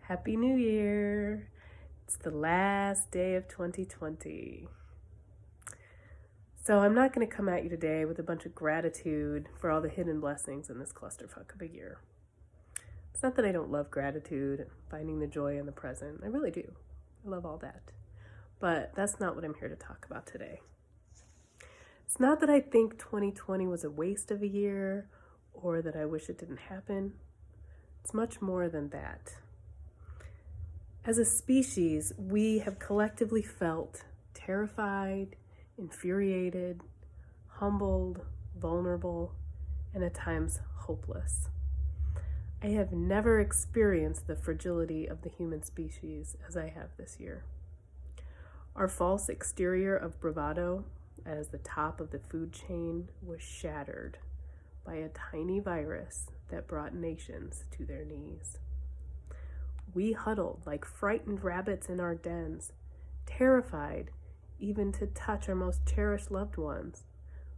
Happy New Year! It's the last day of 2020. So I'm not going to come at you today with a bunch of gratitude for all the hidden blessings in this clusterfuck of a year. It's not that I don't love gratitude and finding the joy in the present. I really do. I love all that. But that's not what I'm here to talk about today. It's not that I think 2020 was a waste of a year or that I wish it didn't happen. It's much more than that. As a species, we have collectively felt terrified, infuriated, humbled, vulnerable, and at times hopeless. I have never experienced the fragility of the human species as I have this year. Our false exterior of bravado as the top of the food chain was shattered by a tiny virus that brought nations to their knees. We huddled like frightened rabbits in our dens, terrified even to touch our most cherished loved ones,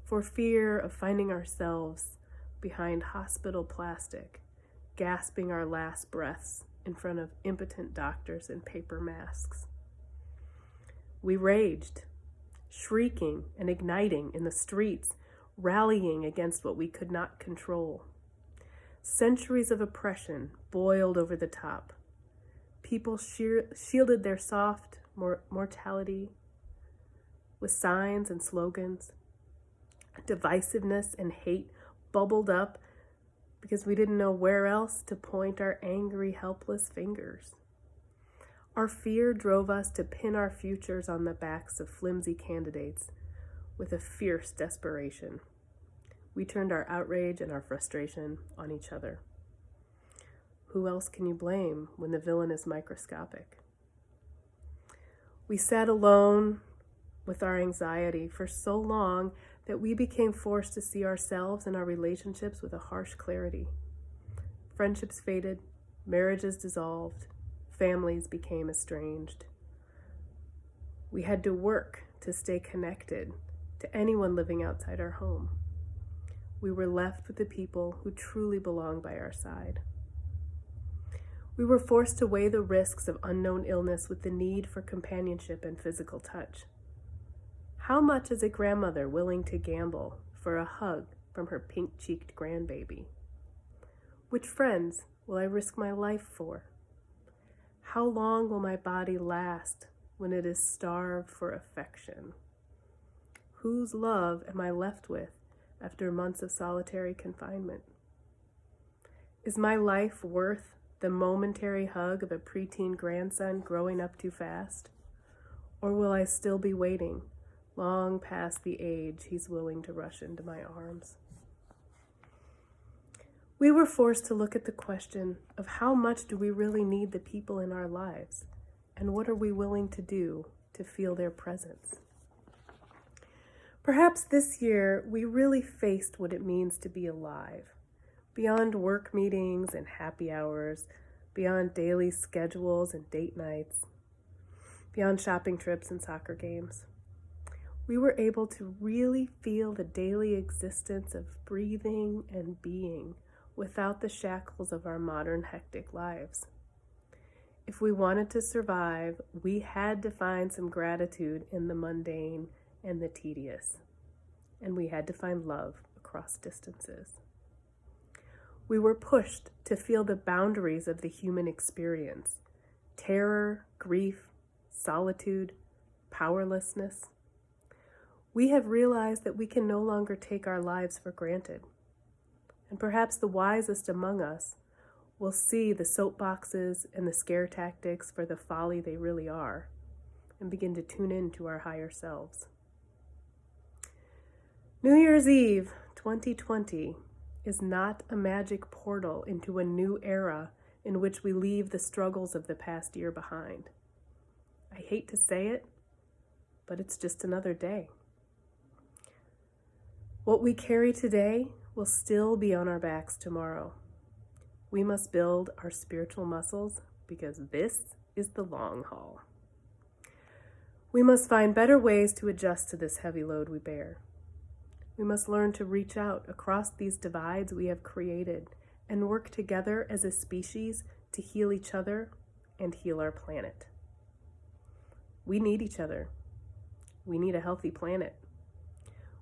for fear of finding ourselves behind hospital plastic, gasping our last breaths in front of impotent doctors in paper masks. We raged, shrieking and igniting in the streets, rallying against what we could not control. Centuries of oppression boiled over the top. People shielded their soft mortality with signs and slogans. Divisiveness and hate bubbled up because we didn't know where else to point our angry, helpless fingers. Our fear drove us to pin our futures on the backs of flimsy candidates with a fierce desperation. We turned our outrage and our frustration on each other. Who else can you blame when the villain is microscopic? We sat alone with our anxiety for so long that we became forced to see ourselves and our relationships with a harsh clarity. Friendships faded, marriages dissolved, families became estranged. We had to work to stay connected to anyone living outside our home. We were left with the people who truly belong by our side. We were forced to weigh the risks of unknown illness with the need for companionship and physical touch. How much is a grandmother willing to gamble for a hug from her pink-cheeked grandbaby? Which friends will I risk my life for? How long will my body last when it is starved for affection? Whose love am I left with after months of solitary confinement? Is my life worth the momentary hug of a preteen grandson growing up too fast? Or will I still be waiting, long past the age he's willing to rush into my arms? We were forced to look at the question of how much do we really need the people in our lives, and what are we willing to do to feel their presence? Perhaps this year we really faced what it means to be alive. Beyond work meetings and happy hours, beyond daily schedules and date nights, beyond shopping trips and soccer games, we were able to really feel the daily existence of breathing and being without the shackles of our modern hectic lives. If we wanted to survive, we had to find some gratitude in the mundane and the tedious, and we had to find love across distances. We were pushed to feel the boundaries of the human experience: terror, grief, solitude, powerlessness. We have realized that we can no longer take our lives for granted. And perhaps the wisest among us will see the soapboxes and the scare tactics for the folly they really are and begin to tune in to our higher selves. New Year's Eve 2020 is not a magic portal into a new era in which we leave the struggles of the past year behind. I hate to say it, but it's just another day. What we carry today will still be on our backs tomorrow. We must build our spiritual muscles because this is the long haul. We must find better ways to adjust to this heavy load we bear. We must learn to reach out across these divides we have created and work together as a species to heal each other and heal our planet. We need each other. We need a healthy planet.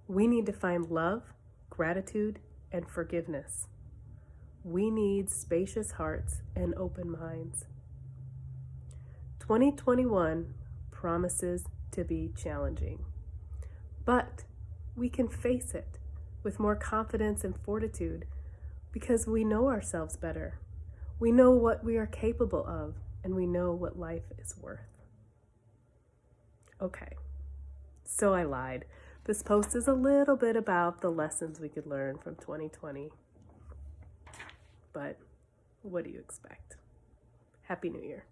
We need to find love, gratitude, and forgiveness. We need spacious hearts and open minds. 2021 promises to be challenging, but we can face it with more confidence and fortitude because we know ourselves better. We know what we are capable of, and we know what life is worth. Okay, so I lied. This post is a little bit about the lessons we could learn from 2020. But what do you expect? Happy New Year.